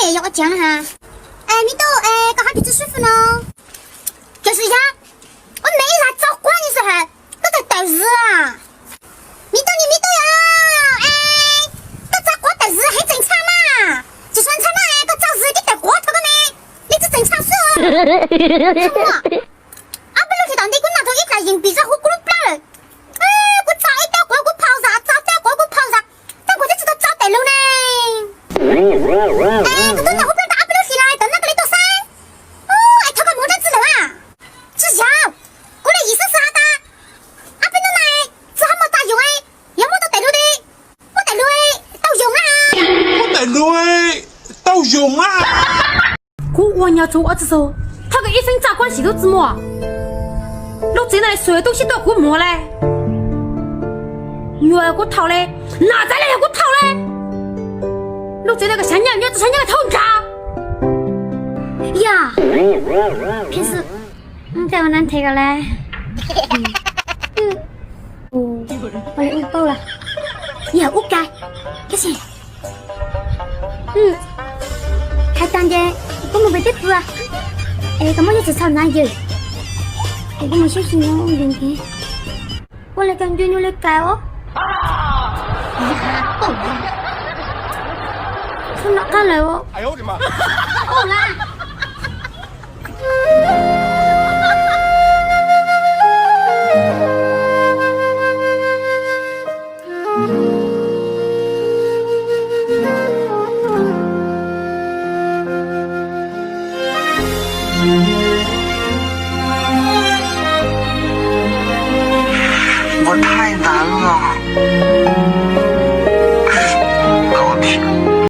也要讲了哈。米豆，搞好鼻子舒服呢。就是呀，我没啥早管你是哈，都在等日啊。米豆呀，都早管等日很正常嘛。就算他那都早日你得过头个没，你这正常事。什么？阿不了去到你个那头一块硬币在火锅里不了。我早一点过泡啥，早点过泡啥，但我就知道早得了呢。这都那后边打不了起来，等那个里头噻。他个莫得知道啊。志强，过来意思是啥的？阿不能来，只好没打用要么都得了的，我得了到用啊。我得了到用啊。我王家做儿子说，他个一分咋关系都怎么？老这来所有东西都给我嘞。要给我掏嘞，哪再来要给我掏嘞？老这那个三娘娘子三娘个头渣。呀，平时在我难睇个咧。我嚟屋煲啦，以後屋計，幾錢？係單嘅，我冇俾啲鋪啊。咁我一直湊奶嘅，我冇小心我唔明嘅，我嚟緊轉咗你計哦。呀，夠啦，出哪間嚟喎？哎呦我的媽！夠啦。我太难了，老天。